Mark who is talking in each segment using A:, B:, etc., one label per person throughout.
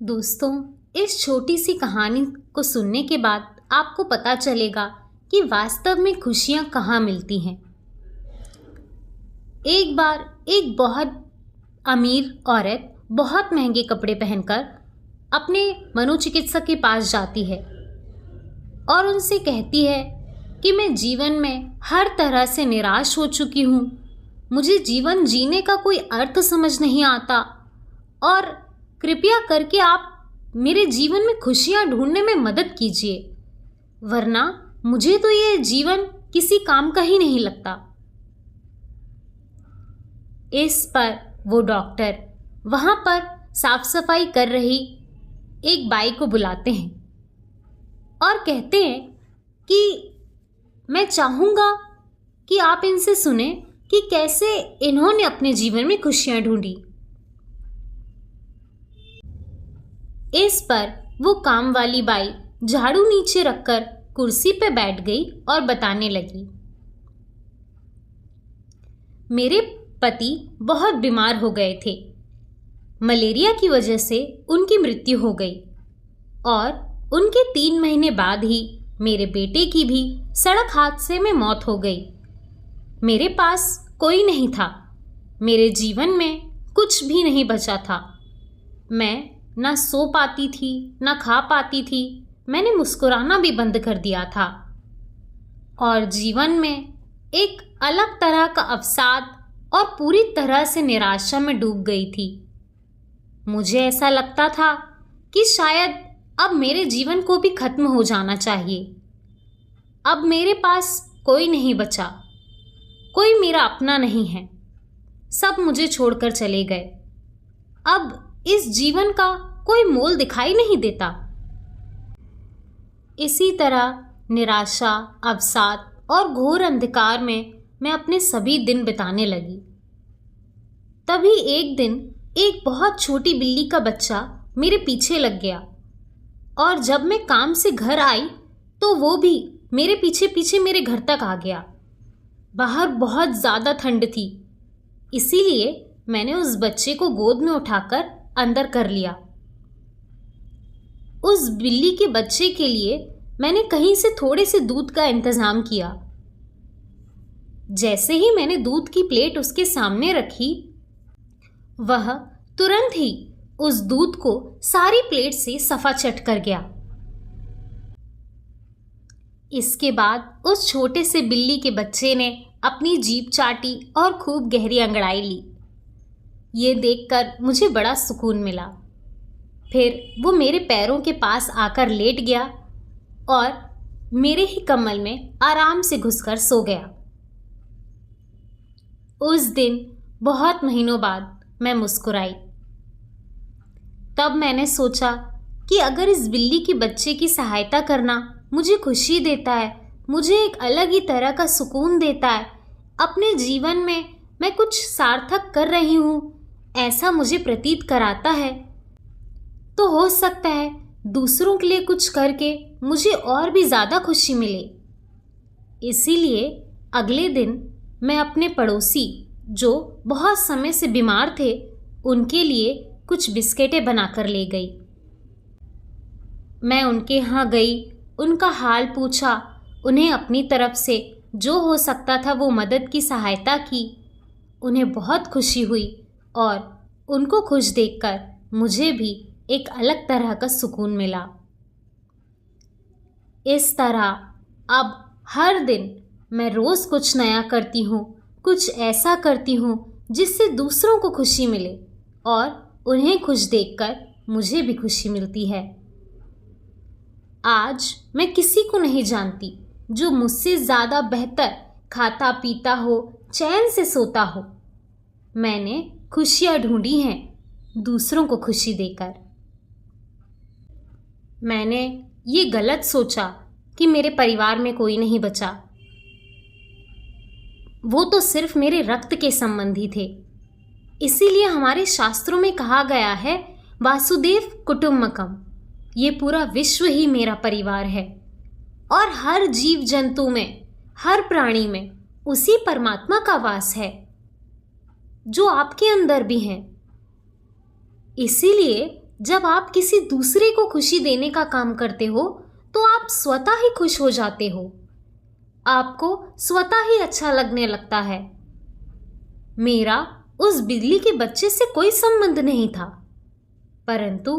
A: दोस्तों, इस छोटी सी कहानी को सुनने के बाद आपको पता चलेगा कि वास्तव में खुशियाँ कहाँ मिलती हैं। एक बार एक बहुत अमीर औरत बहुत महंगे कपड़े पहनकर अपने मनोचिकित्सक के पास जाती है और उनसे कहती है कि मैं जीवन में हर तरह से निराश हो चुकी हूँ। मुझे जीवन जीने का कोई अर्थ समझ नहीं आता और कृपया करके आप मेरे जीवन में खुशियाँ ढूंढने में मदद कीजिए, वरना मुझे तो ये जीवन किसी काम का ही नहीं लगता। इस पर वो डॉक्टर वहाँ पर साफ सफाई कर रही एक बाई को बुलाते हैं और कहते हैं कि मैं चाहूँगा कि आप इनसे सुने कि कैसे इन्होंने अपने जीवन में खुशियाँ ढूंढी। इस पर वो काम वाली बाई झाड़ू नीचे रखकर कुर्सी पे बैठ गई और बताने लगी, मेरे पति बहुत बीमार हो गए थे। मलेरिया की वजह से उनकी मृत्यु हो गई और उनके 3 महीने बाद ही मेरे बेटे की भी सड़क हादसे में मौत हो गई। मेरे पास कोई नहीं था। मेरे जीवन में कुछ भी नहीं बचा था। मैं ना सो पाती थी, ना खा पाती थी। मैंने मुस्कुराना भी बंद कर दिया था और जीवन में एक अलग तरह का अवसाद और पूरी तरह से निराशा में डूब गई थी। मुझे ऐसा लगता था कि शायद अब मेरे जीवन को भी खत्म हो जाना चाहिए। अब मेरे पास कोई नहीं बचा, कोई मेरा अपना नहीं है। सब मुझे छोड़कर चले गए। अब इस जीवन का कोई मोल दिखाई नहीं देता। इसी तरह निराशा, अवसाद और घोर अंधकार में मैं अपने सभी दिन बिताने लगी। तभी एक दिन एक बहुत छोटी बिल्ली का बच्चा मेरे पीछे लग गया और जब मैं काम से घर आई तो वो भी मेरे पीछे पीछे मेरे घर तक आ गया। बाहर बहुत ज़्यादा ठंड थी, इसीलिए मैंने उस बच्चे को गोद में उठाकर अंदर कर लिया। उस बिल्ली के बच्चे के लिए मैंने कहीं से थोड़े से दूध का इंतज़ाम किया। जैसे ही मैंने दूध की प्लेट उसके सामने रखी, वह तुरंत ही उस दूध को सारी प्लेट से सफा चट कर गया। इसके बाद उस छोटे से बिल्ली के बच्चे ने अपनी जीभ चाटी और खूब गहरी अंगड़ाई ली। ये देखकर मुझे बड़ा सुकून मिला। फिर वो मेरे पैरों के पास आकर लेट गया और मेरे ही कम्बल में आराम से घुसकर सो गया। उस दिन बहुत महीनों बाद मैं मुस्कुराई। तब मैंने सोचा कि अगर इस बिल्ली के बच्चे की सहायता करना मुझे खुशी देता है, मुझे एक अलग ही तरह का सुकून देता है, अपने जीवन में मैं कुछ सार्थक कर रही हूँ, ऐसा मुझे प्रतीत कराता है, तो हो सकता है दूसरों के लिए कुछ करके मुझे और भी ज़्यादा खुशी मिले। इसीलिए अगले दिन मैं अपने पड़ोसी जो बहुत समय से बीमार थे, उनके लिए कुछ बिस्किटें बनाकर ले गई। मैं उनके यहाँ गई, उनका हाल पूछा, उन्हें अपनी तरफ से जो हो सकता था वो मदद की सहायता की। उन्हें बहुत खुशी हुई और उनको खुश देखकर मुझे भी एक अलग तरह का सुकून मिला। इस तरह अब हर दिन मैं रोज़ कुछ नया करती हूँ, कुछ ऐसा करती हूँ जिससे दूसरों को खुशी मिले और उन्हें खुश देखकर मुझे भी खुशी मिलती है। आज मैं किसी को नहीं जानती जो मुझसे ज़्यादा बेहतर खाता पीता हो, चैन से सोता हो। मैंने खुशियाँ ढूंढी हैं दूसरों को खुशी देकर। मैंने ये गलत सोचा कि मेरे परिवार में कोई नहीं बचा। वो तो सिर्फ मेरे रक्त के संबंधी थे। इसीलिए हमारे शास्त्रों में कहा गया है, वासुदेव कुटुम्बकम। ये पूरा विश्व ही मेरा परिवार है और हर जीव जंतु में, हर प्राणी में उसी परमात्मा का वास है जो आपके अंदर भी है। इसीलिए जब आप किसी दूसरे को खुशी देने का काम करते हो तो आप स्वतः ही खुश हो जाते हो। आपको स्वतः ही अच्छा लगने लगता है। मेरा उस बिल्ली के बच्चे से कोई संबंध नहीं था, परंतु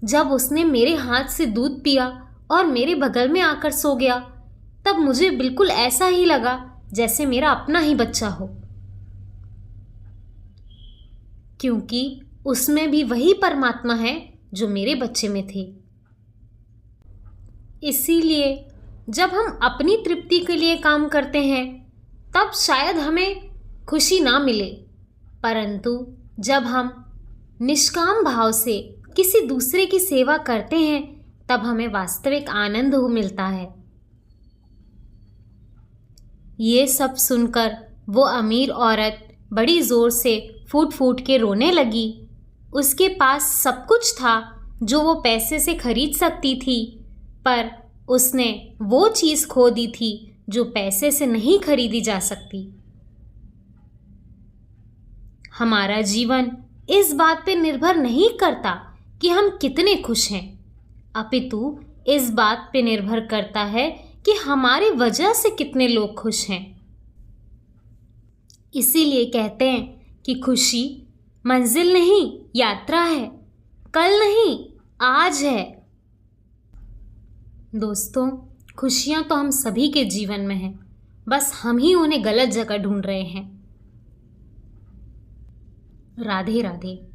A: जब उसने मेरे हाथ से दूध पिया और मेरे बगल में आकर सो गया, तब मुझे बिल्कुल ऐसा ही लगा जैसे मेरा अपना ही बच्चा हो, क्योंकि उसमें भी वही परमात्मा है जो मेरे बच्चे में थे। इसीलिए जब हम अपनी तृप्ति के लिए काम करते हैं तब शायद हमें खुशी ना मिले, परंतु जब हम निष्काम भाव से किसी दूसरे की सेवा करते हैं तब हमें वास्तविक आनंद मिलता है। ये सब सुनकर वो अमीर औरत बड़ी जोर से फूट फूट के रोने लगी। उसके पास सब कुछ था जो वो पैसे से खरीद सकती थी, पर उसने वो चीज़ खो दी थी जो पैसे से नहीं खरीदी जा सकती। हमारा जीवन इस बात पे निर्भर नहीं करता कि हम कितने खुश हैं, अपितु इस बात पे निर्भर करता है कि हमारी वजह से कितने लोग खुश हैं। इसीलिए कहते हैं कि खुशी मंजिल नहीं, यात्रा है, कल नहीं, आज है। दोस्तों, खुशियाँ तो हम सभी के जीवन में हैं, बस हम ही उन्हें गलत जगह ढूंढ रहे हैं। राधे राधे।